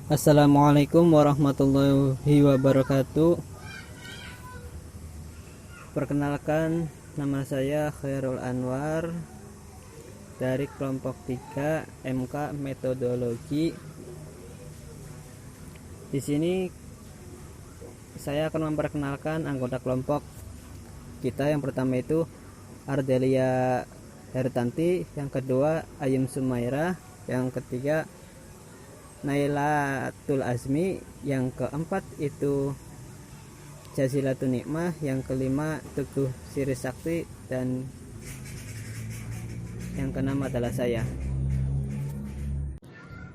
Assalamualaikum warahmatullahi wabarakatuh. Perkenalkan, nama saya Khairul Anwar dari kelompok 3 MK Metodologi. Di sini saya akan memperkenalkan anggota kelompok kita. Yang pertama itu Ardelia Hertanti, yang kedua Ayum Sumaira, yang ketiga Nailatul Azmi, yang keempat itu Jazilatun Nikmah, yang kelima Teguh Siri Sakti, dan yang keenam adalah saya.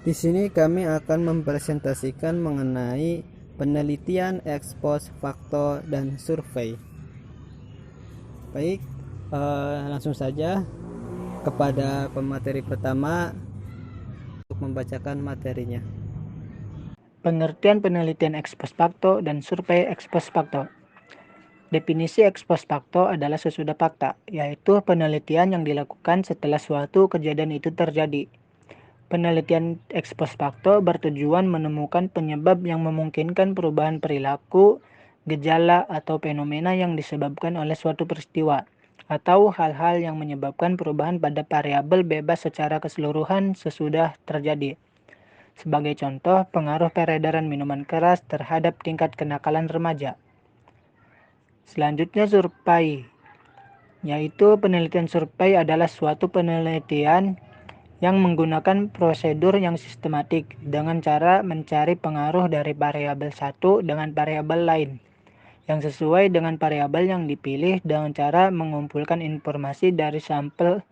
Di sini kami akan mempresentasikan mengenai penelitian ex post facto dan survei. Baik, langsung saja kepada pemateri pertama untuk membacakan materinya. Pengertian penelitian ex post facto dan survei ex post facto. Definisi ex post facto adalah sesudah fakta, yaitu penelitian yang dilakukan setelah suatu kejadian itu terjadi. Penelitian ex post facto bertujuan menemukan penyebab yang memungkinkan perubahan perilaku, gejala, atau fenomena yang disebabkan oleh suatu peristiwa, atau hal-hal yang menyebabkan perubahan pada variabel bebas secara keseluruhan sesudah terjadi. Sebagai contoh, pengaruh peredaran minuman keras terhadap tingkat kenakalan remaja. Selanjutnya survei, yaitu penelitian survei adalah suatu penelitian yang menggunakan prosedur yang sistematik dengan cara mencari pengaruh dari variabel satu dengan variabel lain yang sesuai dengan variabel yang dipilih dengan cara mengumpulkan informasi dari sampel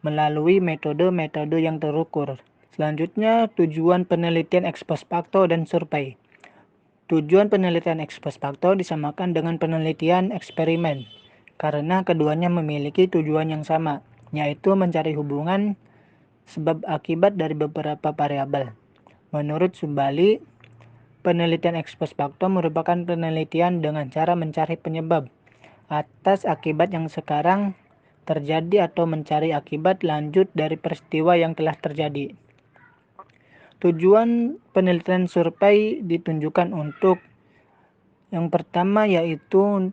melalui metode-metode yang terukur. Selanjutnya, tujuan penelitian ex post facto dan survei. Tujuan penelitian ex post facto disamakan dengan penelitian eksperimen karena keduanya memiliki tujuan yang sama, yaitu mencari hubungan sebab akibat dari beberapa variabel. Menurut Subali, penelitian ex post facto merupakan penelitian dengan cara mencari penyebab atas akibat yang sekarang terjadi atau mencari akibat lanjut dari peristiwa yang telah terjadi. Tujuan penelitian survei ditunjukkan untuk yang pertama yaitu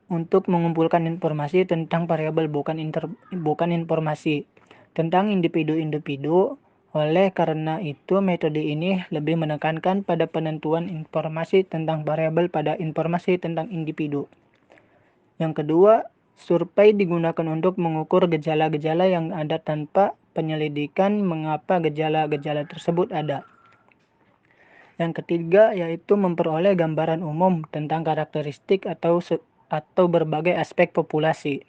untuk mengumpulkan informasi tentang variabel bukan informasi tentang individu-individu. Oleh karena itu, metode ini lebih menekankan pada penentuan informasi tentang variabel pada informasi tentang individu. Yang kedua, survei digunakan untuk mengukur gejala-gejala yang ada tanpa penyelidikan mengapa gejala-gejala tersebut ada. Yang ketiga yaitu memperoleh gambaran umum tentang karakteristik atau berbagai aspek populasi.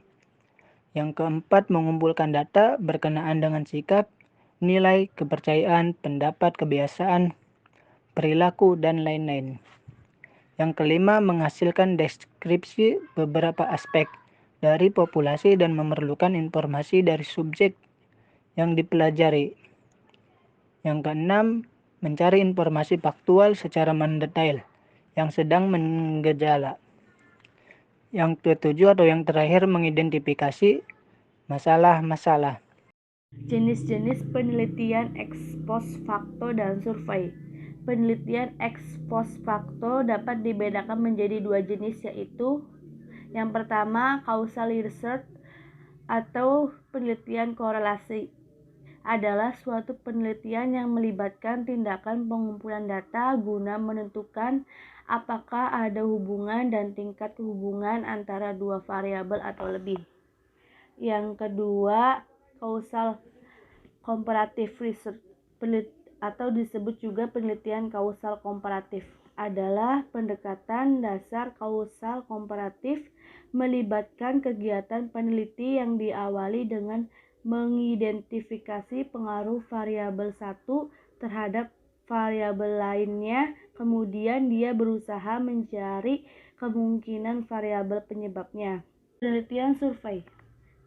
Yang keempat, mengumpulkan data berkenaan dengan sikap, nilai, kepercayaan, pendapat, kebiasaan, perilaku, dan lain-lain. Yang kelima, menghasilkan deskripsi beberapa aspek dari populasi dan memerlukan informasi dari subjek yang dipelajari. Yang keenam, mencari informasi faktual secara mendetail yang sedang menggejala. Yang ketujuh atau yang terakhir, mengidentifikasi masalah-masalah. Jenis-jenis penelitian ex post facto dan survei. Penelitian ex post facto dapat dibedakan menjadi dua jenis, yaitu yang pertama, causal research atau penelitian korelasi adalah suatu penelitian yang melibatkan tindakan pengumpulan data guna menentukan apakah ada hubungan dan tingkat hubungan antara dua variabel atau lebih. Yang kedua, causal comparative research atau disebut juga penelitian kausal komparatif adalah pendekatan dasar kausal komparatif melibatkan kegiatan peneliti yang diawali dengan mengidentifikasi pengaruh variabel satu terhadap variabel lainnya, kemudian dia berusaha mencari kemungkinan variabel penyebabnya. Penelitian survei.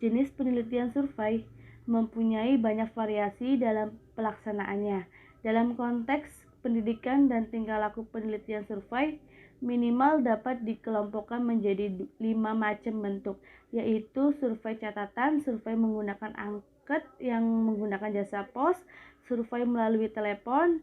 Jenis penelitian survei mempunyai banyak variasi dalam pelaksanaannya. Dalam konteks pendidikan dan tingkah laku, penelitian survei minimal dapat dikelompokkan menjadi 5 macam bentuk, yaitu survei catatan, survei menggunakan angket yang menggunakan jasa pos, survei melalui telepon,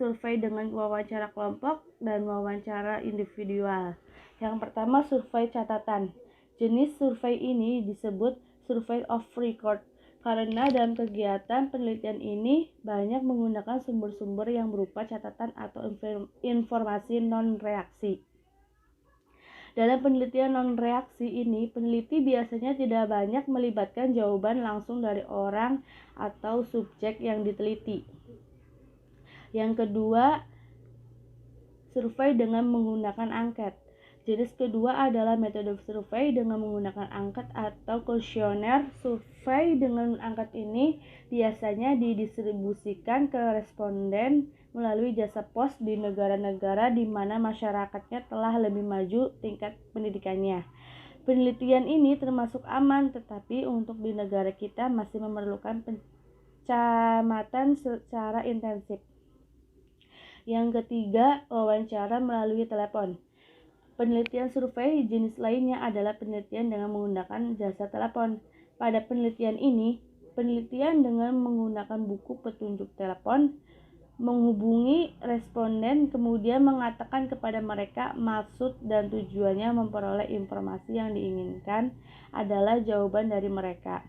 survei dengan wawancara kelompok dan wawancara individual. Yang pertama, survei catatan. Jenis survei ini disebut survey of record karena dalam kegiatan penelitian ini banyak menggunakan sumber-sumber yang berupa catatan atau informasi non-reaksi. Dalam penelitian non-reaksi ini, peneliti biasanya tidak banyak melibatkan jawaban langsung dari orang atau subjek yang diteliti. Yang kedua, survei dengan menggunakan angket. Jenis kedua adalah metode survei dengan menggunakan angket atau kuesioner. Survei dengan angket ini biasanya didistribusikan ke responden melalui jasa pos di negara-negara di mana masyarakatnya telah lebih maju tingkat pendidikannya. Penelitian ini termasuk aman, tetapi untuk di negara kita masih memerlukan pengamatan secara intensif. Yang ketiga, wawancara melalui telepon. Penelitian survei jenis lainnya adalah penelitian dengan menggunakan jasa telepon. Pada penelitian ini, penelitian dengan menggunakan buku petunjuk telepon menghubungi responden kemudian mengatakan kepada mereka maksud dan tujuannya memperoleh informasi yang diinginkan adalah jawaban dari mereka.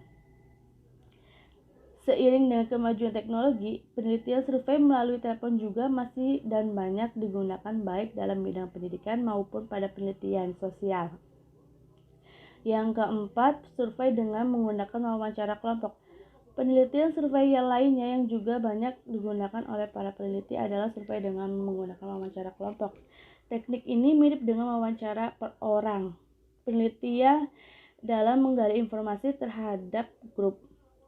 Seiring dengan kemajuan teknologi, penelitian survei melalui telepon juga masih dan banyak digunakan baik dalam bidang pendidikan maupun pada penelitian sosial. Yang keempat, survei dengan menggunakan wawancara kelompok. Penelitian survei yang lainnya yang juga banyak digunakan oleh para peneliti adalah survei dengan menggunakan wawancara kelompok. Teknik ini mirip dengan wawancara per orang. Penelitian dalam menggali informasi terhadap grup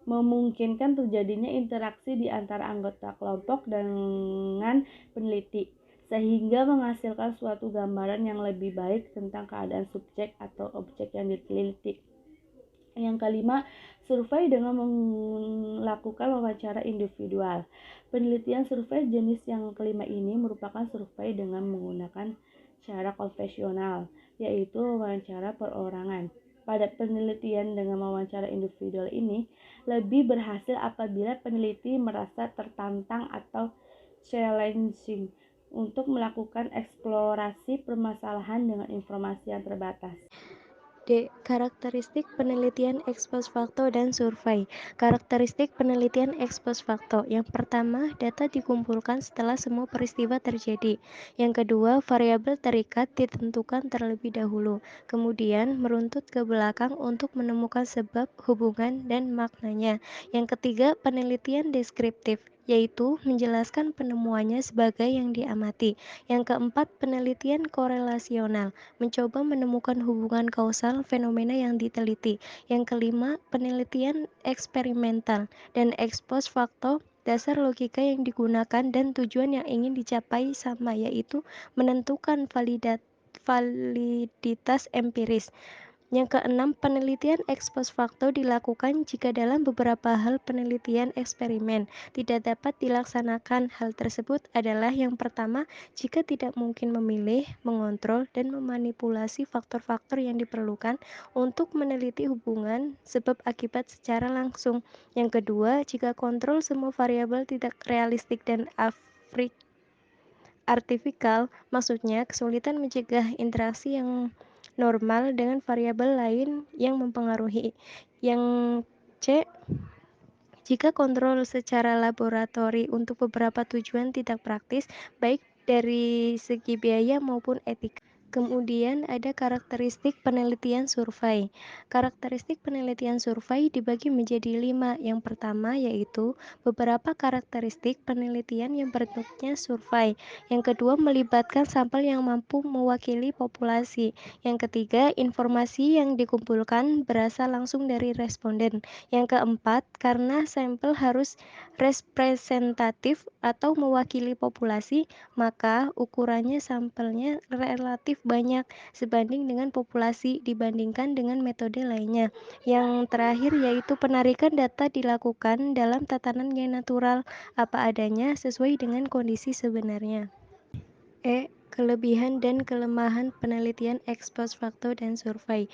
memungkinkan terjadinya interaksi di antara anggota kelompok dengan peneliti, sehingga menghasilkan suatu gambaran yang lebih baik tentang keadaan subjek atau objek yang diteliti. Yang kelima, survei dengan melakukan wawancara individual. Penelitian survei jenis yang kelima ini merupakan survei dengan menggunakan cara konvensional, yaitu wawancara perorangan. Pada penelitian dengan wawancara individual ini lebih berhasil apabila peneliti merasa tertantang atau challenging untuk melakukan eksplorasi permasalahan dengan informasi yang terbatas. D. Karakteristik penelitian ex post facto dan survei. Karakteristik penelitian ex post facto. Yang pertama, data dikumpulkan setelah semua peristiwa terjadi. Yang kedua, variabel terikat ditentukan terlebih dahulu, kemudian meruntut ke belakang untuk menemukan sebab, hubungan, dan maknanya. Yang ketiga, penelitian deskriptif, yaitu menjelaskan penemuannya sebagai yang diamati. Yang keempat, penelitian korelasional, mencoba menemukan hubungan kausal fenomena yang diteliti. Yang kelima, penelitian eksperimental dan ex post facto, dasar logika yang digunakan dan tujuan yang ingin dicapai sama, yaitu menentukan validitas empiris. Yang keenam, penelitian ex post facto dilakukan jika dalam beberapa hal penelitian eksperimen tidak dapat dilaksanakan. Hal tersebut adalah yang pertama, jika tidak mungkin memilih, mengontrol, dan memanipulasi faktor-faktor yang diperlukan untuk meneliti hubungan sebab akibat secara langsung. Yang kedua, jika kontrol semua variabel tidak realistik dan artifikal, maksudnya kesulitan mencegah interaksi yang normal dengan variabel lain yang mempengaruhi. Yang C, jika kontrol secara laboratori untuk beberapa tujuan tidak praktis, baik dari segi biaya maupun etika. Kemudian ada karakteristik penelitian survei. Karakteristik penelitian survei dibagi menjadi 5. Yang pertama yaitu beberapa karakteristik penelitian yang bentuknya survei. Yang kedua, melibatkan sampel yang mampu mewakili populasi. Yang ketiga, informasi yang dikumpulkan berasal langsung dari responden. Yang keempat, karena sampel harus representatif atau mewakili populasi, maka ukurannya sampelnya relatif banyak sebanding dengan populasi dibandingkan dengan metode lainnya. Yang terakhir yaitu penarikan data dilakukan dalam tatanan yang natural, apa adanya sesuai dengan kondisi sebenarnya. E. Kelebihan dan kelemahan penelitian ex post facto dan survei.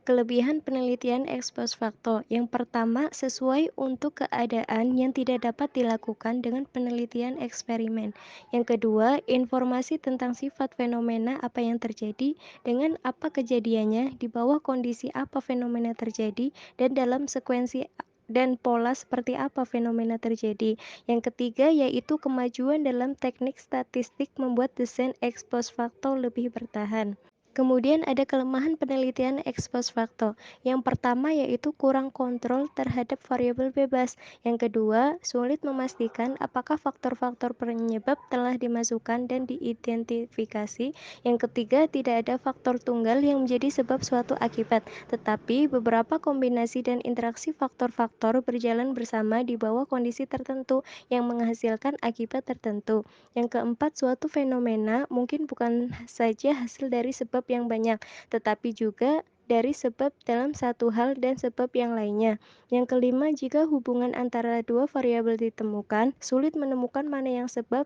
Kelebihan penelitian ex post facto. Yang pertama, sesuai untuk keadaan yang tidak dapat dilakukan dengan penelitian eksperimen. Yang kedua, informasi tentang sifat fenomena apa yang terjadi, dengan apa kejadiannya, di bawah kondisi apa fenomena terjadi, dan dalam sekuensi dan pola seperti apa fenomena terjadi. Yang ketiga yaitu kemajuan dalam teknik statistik membuat desain ex post facto lebih bertahan. Kemudian ada kelemahan penelitian ex post facto. Yang pertama yaitu kurang kontrol terhadap variabel bebas. Yang kedua, sulit memastikan apakah faktor-faktor penyebab telah dimasukkan dan diidentifikasi. Yang ketiga, tidak ada faktor tunggal yang menjadi sebab suatu akibat, tetapi beberapa kombinasi dan interaksi faktor-faktor berjalan bersama di bawah kondisi tertentu yang menghasilkan akibat tertentu. Yang keempat, suatu fenomena mungkin bukan saja hasil dari sebab yang banyak, tetapi juga dari sebab dalam satu hal dan sebab yang lainnya. Yang kelima, jika hubungan antara dua variabel ditemukan, sulit menemukan mana yang sebab,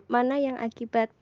mana yang akibat.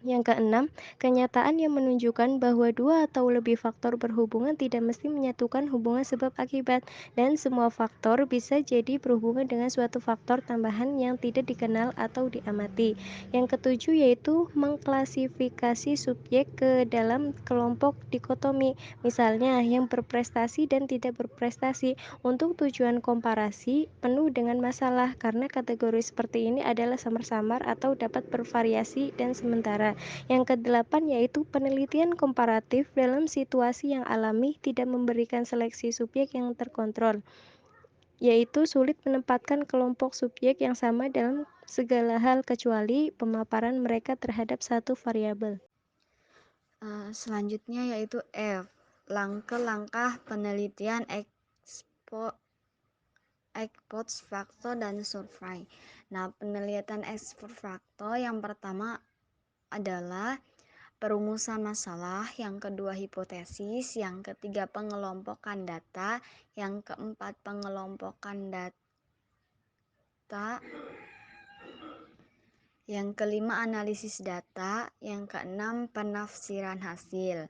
Yang keenam, kenyataan yang menunjukkan bahwa dua atau lebih faktor berhubungan tidak mesti menyatukan hubungan sebab akibat, dan semua faktor bisa jadi berhubungan dengan suatu faktor tambahan yang tidak dikenal atau diamati. Yang ketujuh yaitu mengklasifikasi subjek ke dalam kelompok dikotomi, misalnya yang berprestasi dan tidak berprestasi, untuk tujuan komparasi penuh dengan masalah, karena kategori seperti ini adalah samar-samar atau dapat bervariasi dan sementara. Yang kedelapan yaitu penelitian komparatif dalam situasi yang alami tidak memberikan seleksi subjek yang terkontrol, yaitu sulit menempatkan kelompok subjek yang sama dalam segala hal kecuali pemaparan mereka terhadap satu variabel. Selanjutnya yaitu F. Langkah-langkah penelitian ex post facto dan survei. Nah, penelitian ex post facto yang pertama adalah perumusan masalah, yang kedua hipotesis, yang ketiga pengelompokan data, yang keempat pengelompokan data, yang kelima analisis data, yang keenam penafsiran hasil.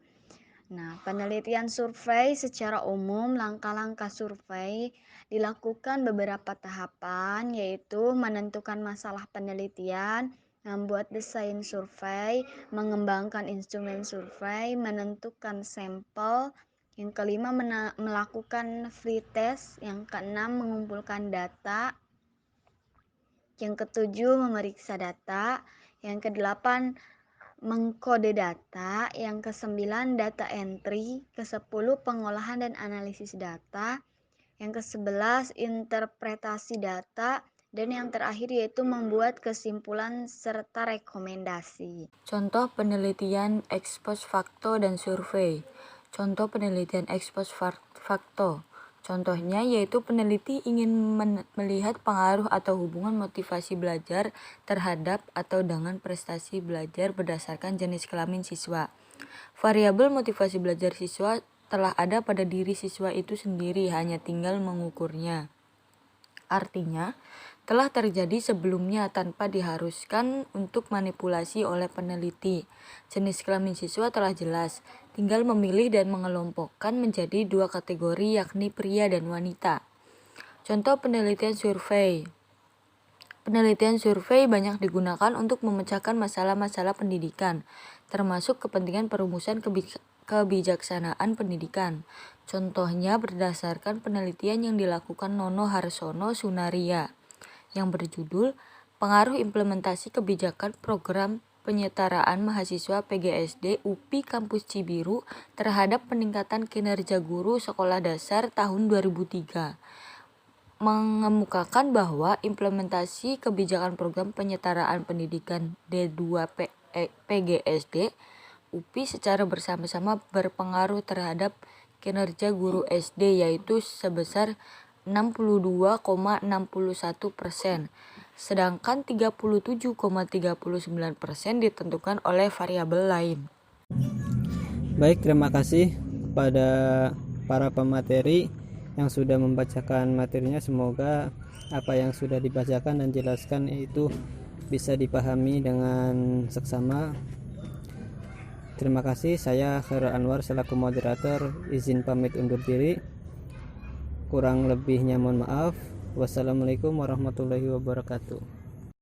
Nah, penelitian survei secara umum, langkah-langkah survei dilakukan beberapa tahapan, yaitu menentukan masalah penelitian, membuat desain survei, mengembangkan instrumen survei, menentukan sampel, yang kelima melakukan free test, yang keenam mengumpulkan data, yang ketujuh memeriksa data, yang kedelapan mengkode data, yang kesembilan data entry, kesepuluh pengolahan dan analisis data, yang ke-11 interpretasi data, dan yang terakhir yaitu membuat kesimpulan serta rekomendasi. Contoh penelitian ex post facto dan survei. Contoh penelitian ex post facto. Contohnya yaitu peneliti ingin melihat pengaruh atau hubungan motivasi belajar terhadap atau dengan prestasi belajar berdasarkan jenis kelamin siswa. Variabel motivasi belajar siswa telah ada pada diri siswa itu sendiri, hanya tinggal mengukurnya. Artinya, telah terjadi sebelumnya tanpa diharuskan untuk manipulasi oleh peneliti. Jenis kelamin siswa telah jelas, tinggal memilih dan mengelompokkan menjadi dua kategori, yakni pria dan wanita. Contoh penelitian survei. Penelitian survei banyak digunakan untuk memecahkan masalah-masalah pendidikan, termasuk kepentingan perumusan kebijaksanaan pendidikan. Contohnya berdasarkan penelitian yang dilakukan Nono Harsono Sunaria yang berjudul Pengaruh Implementasi Kebijakan Program Penyetaraan Mahasiswa PGSD UPI Kampus Cibiru terhadap peningkatan kinerja guru sekolah dasar tahun 2003. Mengemukakan bahwa implementasi kebijakan program penyetaraan pendidikan D2 PGSD UPI secara bersama-sama berpengaruh terhadap kinerja guru SD, yaitu sebesar 62,61%, sedangkan 37,39% ditentukan oleh variabel lain. Baik, terima kasih kepada para pemateri yang sudah membacakan materinya. Semoga apa yang sudah dibacakan dan jelaskan itu bisa dipahami dengan seksama. Terima kasih, saya Khairul Anwar selaku moderator izin pamit undur diri. Kurang lebihnya mohon maaf. Wassalamualaikum warahmatullahi wabarakatuh.